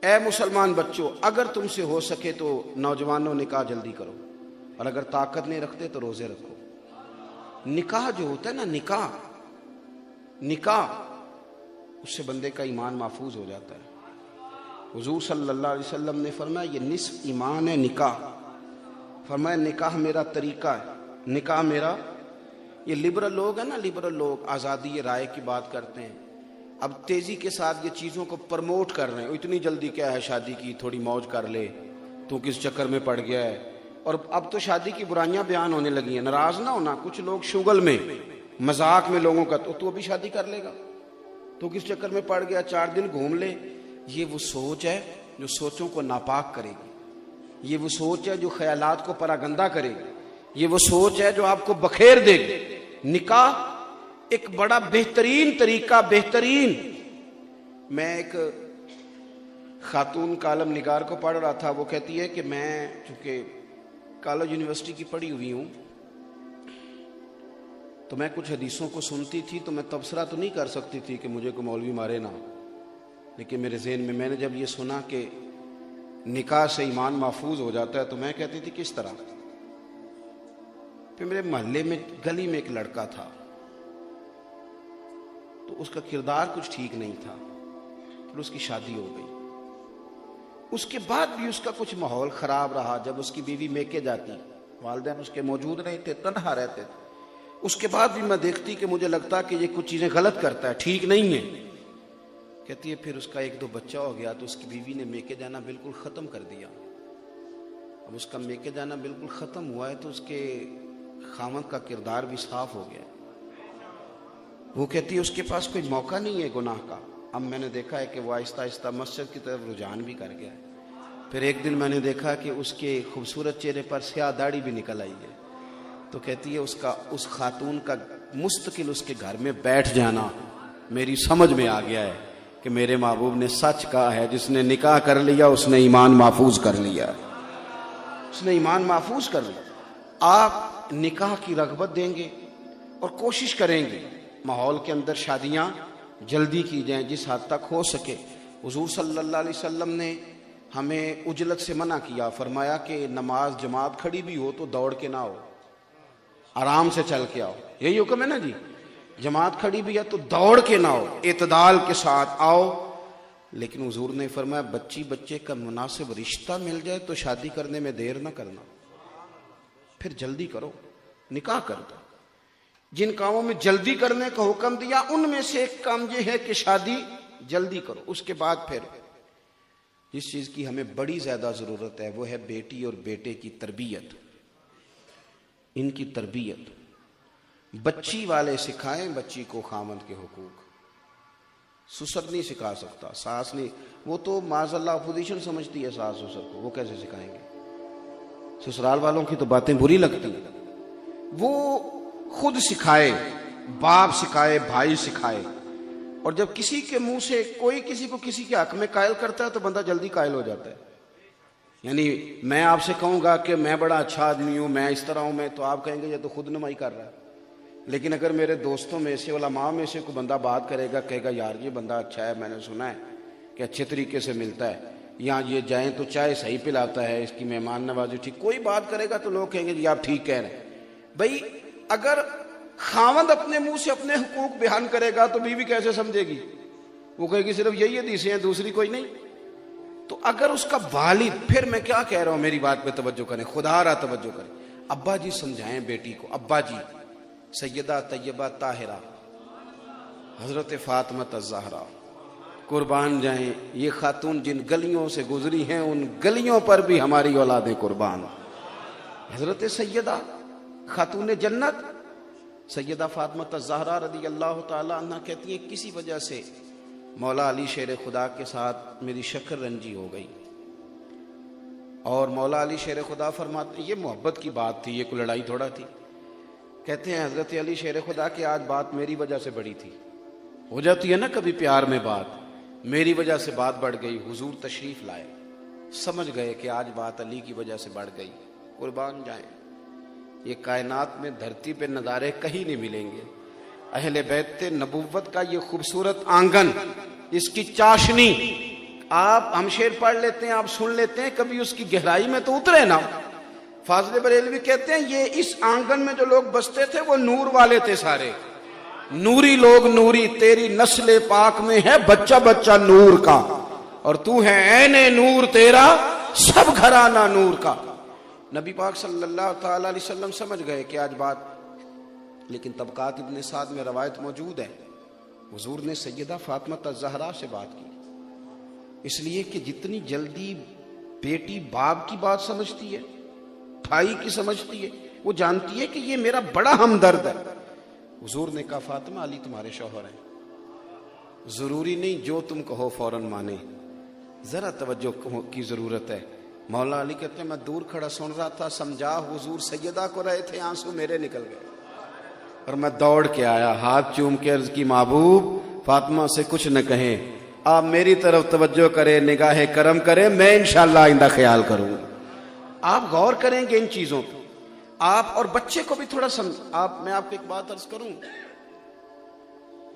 اے مسلمان بچوں، اگر تم سے ہو سکے تو نوجوانوں نکاح جلدی کرو، اور اگر طاقت نہیں رکھتے تو روزے رکھو۔ نکاح جو ہوتا ہے نا، نکاح اس سے بندے کا ایمان محفوظ ہو جاتا ہے۔ حضور صلی اللہ علیہ وسلم نے فرمایا یہ نصف ایمان ہے نکاح۔ فرمایا نکاح میرا طریقہ ہے، نکاح میرا۔ یہ لبرل لوگ ہیں نا، لبرل لوگ آزادی رائے کی بات کرتے ہیں، اب تیزی کے ساتھ یہ چیزوں کو پرموٹ کر رہے ہیں۔ اتنی جلدی کیا ہے شادی کی، تھوڑی موج کر لے، تو کس چکر میں پڑ گیا ہے۔ اور اب تو شادی کی برائیاں بیان ہونے لگی ہیں، ناراض نہ ہونا، کچھ لوگ شغل میں مذاق میں لوگوں کا تو ابھی شادی کر لے گا، تو کس چکر میں پڑ گیا، 4 دن گھوم لے۔ یہ وہ سوچ ہے جو سوچوں کو ناپاک کرے گی، یہ وہ سوچ ہے جو خیالات کو پراگندہ کرے گی، یہ وہ سوچ ہے جو آپ کو بکھیر دے گی۔ نکاح ایک بڑا بہترین طریقہ، بہترین۔ میں ایک خاتون کالم نگار کو پڑھ رہا تھا، وہ کہتی ہے کہ میں چونکہ کالج یونیورسٹی کی پڑھی ہوئی ہوں، تو میں کچھ حدیثوں کو سنتی تھی، تو میں تبصرہ تو نہیں کر سکتی تھی کہ مجھے کوئی مولوی مارے نہ، لیکن میرے ذہن میں نے جب یہ سنا کہ نکاح سے ایمان محفوظ ہو جاتا ہے، تو میں کہتی تھی کس طرح۔ پھر میرے محلے میں گلی میں ایک لڑکا تھا، تو اس کا کردار کچھ ٹھیک نہیں تھا، پھر اس کی شادی ہو گئی۔ اس کے بعد بھی اس کا کچھ ماحول خراب رہا۔ جب اس کی بیوی میکے جاتی، والدین اس کے موجود نہیں تھے، تنہا رہتے تھے، اس کے بعد بھی میں دیکھتی کہ مجھے لگتا کہ یہ کچھ چیزیں غلط کرتا ہے، ٹھیک نہیں ہے۔ کہتی ہے پھر اس کا 1-2 بچہ ہو گیا، تو اس کی بیوی نے میکے جانا بالکل ختم کر دیا۔ اب اس کا میکے جانا بالکل ختم ہوا ہے، تو اس کے خاوند کا کردار بھی صاف ہو گیا۔ وہ کہتی ہے اس کے پاس کوئی موقع نہیں ہے گناہ کا۔ اب میں نے دیکھا ہے کہ وہ آہستہ آہستہ مسجد کی طرف رجحان بھی کر گیا ہے۔ پھر ایک دن میں نے دیکھا کہ اس کے خوبصورت چہرے پر سیاہ داڑھی بھی نکل آئی ہے۔ تو کہتی ہے اس خاتون کا مستقل اس کے گھر میں بیٹھ جانا میری سمجھ میں آ گیا ہے کہ میرے محبوب نے سچ کہا ہے، جس نے نکاح کر لیا اس نے ایمان محفوظ کر لیا، اس نے ایمان محفوظ کر لیا۔ آپ نکاح کی رغبت دیں گے اور کوشش کریں گے ماحول کے اندر شادیاں جلدی کی جائیں جس حد تک ہو سکے۔ حضور صلی اللہ علیہ وسلم نے ہمیں عجلت سے منع کیا، فرمایا کہ نماز جماعت کھڑی بھی ہو تو دوڑ کے نہ ہو، آرام سے چل کے آؤ، یہی حکم ہے نا جی۔ جماعت کھڑی بھی ہے تو دوڑ کے نہ ہو، اعتدال کے ساتھ آؤ۔ لیکن حضور نے فرمایا بچے کا مناسب رشتہ مل جائے تو شادی کرنے میں دیر نہ کرنا، پھر جلدی کرو، نکاح کر دو۔ جن کاموں میں جلدی کرنے کا حکم دیا ان میں سے ایک کام یہ ہے کہ شادی جلدی کرو۔ اس کے بعد پھر جس چیز کی ہمیں بڑی زیادہ ضرورت ہے وہ ہے بیٹی اور بیٹے کی تربیت، ان کی تربیت۔ بچی والے سکھائیں بچی کو خامند کے حقوق، سسر نہیں سکھا سکتا، ساس نہیں، وہ تو معاذ اللہ اپوزیشن سمجھتی ہے ساس سسر کو، وہ کیسے سکھائیں گے؟ سسرال والوں کی تو باتیں بری لگتی ہیں، وہ خود سکھائے، باپ سکھائے، بھائی سکھائے۔ اور جب کسی کے منہ سے کوئی کسی کو کسی کے حق میں قائل کرتا ہے تو بندہ جلدی قائل ہو جاتا ہے۔ یعنی میں آپ سے کہوں گا کہ میں بڑا اچھا آدمی ہوں، میں اس طرح ہوں، میں، تو آپ کہیں گے یہ تو خود نمائی کر رہا ہے۔ لیکن اگر میرے دوستوں میں سے، علماء میں سے کوئی بندہ بات کرے گا، کہے گا یار یہ بندہ اچھا ہے، میں نے سنا ہے کہ اچھے طریقے سے ملتا ہے، یہاں یہ جائیں تو چائے صحیح پلاتا ہے، اس کی مہمان نوازی ٹھیک، کوئی بات کرے گا تو لوگ کہیں گے جی آپ ٹھیک کہہ رہے ہیں۔ بھائی اگر خاوند اپنے منہ سے اپنے حقوق بیان کرے گا تو بیوی کیسے سمجھے گی؟ وہ کہے گی صرف یہی حدیثیں ہیں، دوسری کوئی نہیں۔ تو اگر اس کا والد، پھر میں کیا کہہ رہا ہوں، میری بات پہ توجہ کریں، خدا را توجہ کریں۔ ابا جی سمجھائیں بیٹی کو، ابا جی، سیدہ طیبہ طاہرہ حضرت فاطمہ الزہرا قربان جائیں، یہ خاتون جن گلیوں سے گزری ہیں ان گلیوں پر بھی ہماری اولادیں قربان۔ حضرت سیدہ خاتون جنت سیدہ فاطمہ الزہرا رضی اللہ تعالی عنہ کہتی ہیں کسی وجہ سے مولا علی شیر خدا کے ساتھ میری شکر رنجی ہو گئی، اور مولا علی شیر خدا فرماتے، یہ محبت کی بات تھی، یہ کوئی لڑائی تھوڑا تھی۔ کہتے ہیں حضرت علی شیر خدا کہ آج بات میری وجہ سے بڑی تھی، ہو جاتی ہے نا کبھی پیار میں بات، میری وجہ سے بات بڑھ گئی۔ حضور تشریف لائے، سمجھ گئے کہ آج بات علی کی وجہ سے بڑھ گئی، قربان جائیں۔ یہ کائنات میں دھرتی پہ نظارے کہیں نہیں ملیں گے، اہل بیت نبوت کا یہ خوبصورت آنگن، اس کی چاشنی آپ ہم شعر پڑھ لیتے ہیں، آپ سن لیتے ہیں، کبھی اس کی گہرائی میں تو اترے نا۔ فاضل بریلوی کہتے ہیں یہ اس آنگن میں جو لوگ بستے تھے وہ نور والے تھے سارے، نوری لوگ نوری، تیری نسل پاک میں ہے بچہ بچہ نور کا، اور تو ہے عین نور تیرا سب گھرانہ نور کا۔ نبی پاک صلی اللہ تعالی علیہ وسلم سمجھ گئے کہ آج بات، لیکن طبقات ابن سعد میں روایت موجود ہے، حضور نے سیدہ فاطمہ الزہرا سے بات کی، اس لیے کہ جتنی جلدی بیٹی باپ کی بات سمجھتی ہے، بھائی کی سمجھتی ہے، وہ جانتی ہے کہ یہ میرا بڑا ہمدرد ہے۔ حضور نے کہا فاطمہ علی تمہارے شوہر ہیں، ضروری نہیں جو تم کہو فوراً مانے، ذرا توجہ کی ضرورت ہے۔ مولا علی کہتے ہیں میں دور کھڑا سن رہا تھا، سمجھا حضور سیدہ کو رہے تھے، آنسو میرے نکل گئے، اور میں دوڑ کے آیا، ہاتھ چوم کے عرض کی محبوب فاطمہ سے کچھ نہ کہیں، آپ میری طرف توجہ کریں، نگاہ کرم کریں، میں انشاءاللہ آئندہ خیال کروں گا۔ آپ غور کریں گے ان چیزوں پہ، آپ اور بچے کو بھی تھوڑا میں آپ کو ایک بات عرض کروں،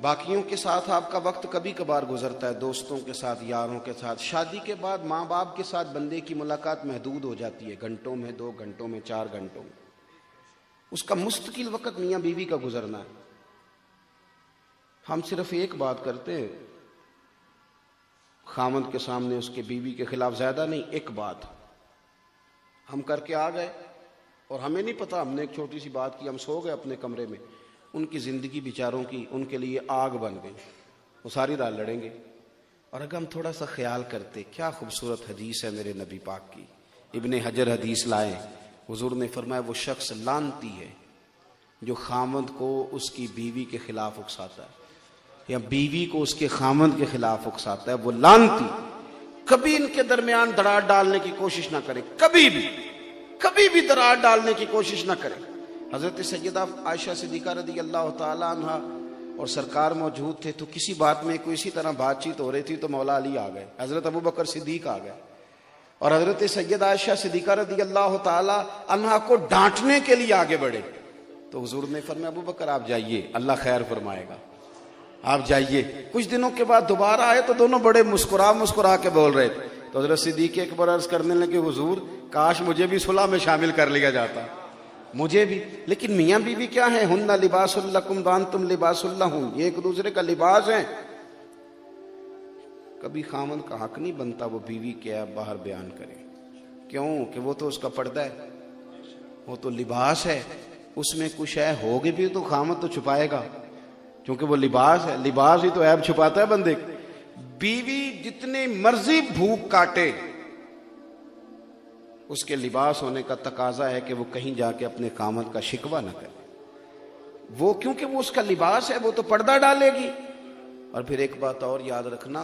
باقیوں کے ساتھ آپ کا وقت کبھی کبھار گزرتا ہے، دوستوں کے ساتھ، یاروں کے ساتھ، شادی کے بعد ماں باپ کے ساتھ بندے کی ملاقات محدود ہو جاتی ہے، گھنٹوں میں، 2 گھنٹوں میں، 4 گھنٹوں میں، اس کا مستقل وقت میاں بیوی کا گزرنا ہے۔ ہم صرف ایک بات کرتے ہیں خامند کے سامنے اس کے بیوی کے خلاف، زیادہ نہیں، ایک بات ہم کر کے آ گئے اور ہمیں نہیں پتا، ہم نے ایک چھوٹی سی بات کی، ہم سو گئے اپنے کمرے میں، ان کی زندگی بیچاروں کی ان کے لیے آگ بن گئی، وہ ساری رات لڑیں گے۔ اور اگر ہم تھوڑا سا خیال کرتے، کیا خوبصورت حدیث ہے میرے نبی پاک کی، ابن حجر حدیث لائے، حضور نے فرمایا وہ شخص لعنتی ہے جو خامند کو اس کی بیوی کے خلاف اکساتا ہے، یا بیوی کو اس کے خامند کے خلاف اکساتا ہے، وہ لعنتی۔ کبھی ان کے درمیان دراڑ ڈالنے کی کوشش نہ کریں، کبھی بھی دراڑ ڈالنے کی کوشش نہ کریں۔ حضرت سیدہ عائشہ صدیقہ رضی اللہ تعالی عنہ اور سرکار موجود تھے، تو کسی بات میں کوئی اسی طرح بات چیت ہو رہی تھی تو مولا علی آ گئے، حضرت ابو بکر صدیق آ گئے، اور حضرت سیدہ عائشہ صدیقہ رضی اللہ تعالی عنہ کو ڈانٹنے کے لیے آگے بڑھے، تو حضور نے فرمایا ابو بکر آپ جائیے، اللہ خیر فرمائے گا، آپ جائیے۔ کچھ دنوں کے بعد دوبارہ آئے تو دونوں بڑے مسکرا کے بول رہے تھے، تو حضرت صدیق اکبر عرض کرنے لگے حضور کاش مجھے بھی صلح میں شامل کر لیا جاتا، مجھے بھی۔ لیکن میاں بیوی کیا ہیں، ہن لباس لکم وانتم لباس لہن، یہ ایک دوسرے کا لباس ہیں۔ کبھی خامند کا حق نہیں بنتا وہ بیوی کیا باہر بیان کرے، کیوں کہ وہ تو اس کا پردہ ہے، وہ تو لباس ہے، اس میں کچھ ہے ہوگی بھی تو خامند تو چھپائے گا، کیونکہ وہ لباس ہے، لباس ہی تو عیب چھپاتا ہے بندے۔ بیوی جتنی مرضی بھوک کاٹے، اس کے لباس ہونے کا تقاضا ہے کہ وہ کہیں جا کے اپنے خامند کا شکوہ نہ کرے، وہ کیونکہ وہ اس کا لباس ہے، وہ تو پردہ ڈالے گی۔ اور پھر ایک بات اور یاد رکھنا،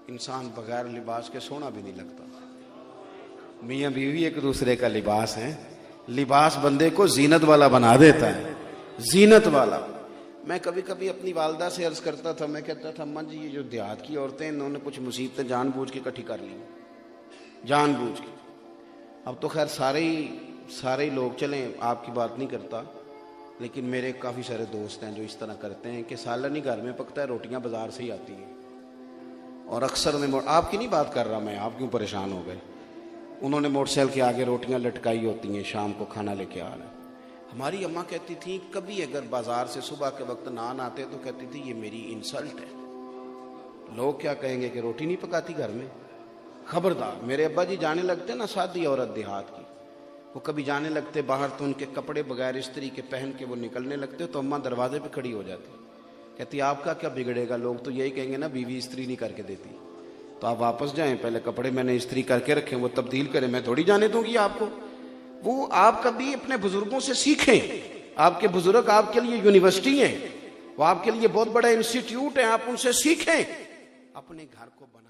انسان بغیر لباس کے سونا بھی نہیں لگتا۔ میاں بیوی ایک دوسرے کا لباس ہے، لباس بندے کو زینت والا بنا دیتا ہے، زینت والا۔ میں کبھی کبھی اپنی والدہ سے عرض کرتا تھا، میں کہتا تھا اماں جی یہ جو دیہات کی عورتیں انہوں نے کچھ مصیبتیں جان بوجھ کے اکٹھی کر لی، جان بوجھ کے۔ اب تو خیر سارے لوگ چلیں، آپ کی بات نہیں کرتا، لیکن میرے کافی سارے دوست ہیں جو اس طرح کرتے ہیں کہ سالن ہی گھر میں پکتا ہے، روٹیاں بازار سے ہی آتی ہیں، اور اکثر نے آپ کی نہیں بات کر رہا میں، آپ کیوں پریشان ہو گئے، انہوں نے موٹر سائیکل کے آگے روٹیاں لٹکائی ہوتی ہیں، شام کو کھانا لے کے آ رہے ہیں۔ ہماری اماں کہتی تھی کبھی اگر بازار سے صبح کے وقت نان آتے تو کہتی تھی یہ میری انسلٹ ہے، لوگ کیا کہیں گے کہ روٹی نہیں پکاتی گھر میں۔ خبردار، میرے ابا جی جانے لگتے نا، سادی عورت دیہات کی، وہ کبھی جانے لگتے باہر تو ان کے کپڑے بغیر استری کے پہن کے وہ نکلنے لگتے تو اماں دروازے پہ کھڑی ہو جاتی، کہتی آپ کا کیا بگڑے گا، لوگ تو یہی کہیں گے نا بیوی استری نہیں کر کے دیتی، تو آپ واپس جائیں، پہلے کپڑے میں نے استری کر کے رکھے وہ تبدیل کریں، میں تھوڑی جانے دوں گی آپ کو۔ وہ آپ کبھی اپنے بزرگوں سے سیکھیں، آپ کے بزرگ آپ کے لیے یونیورسٹی ہیں، وہ آپ کے لیے بہت بڑا انسٹیٹیوٹ ہے، آپ ان سے سیکھیں، اپنے گھر کو بنا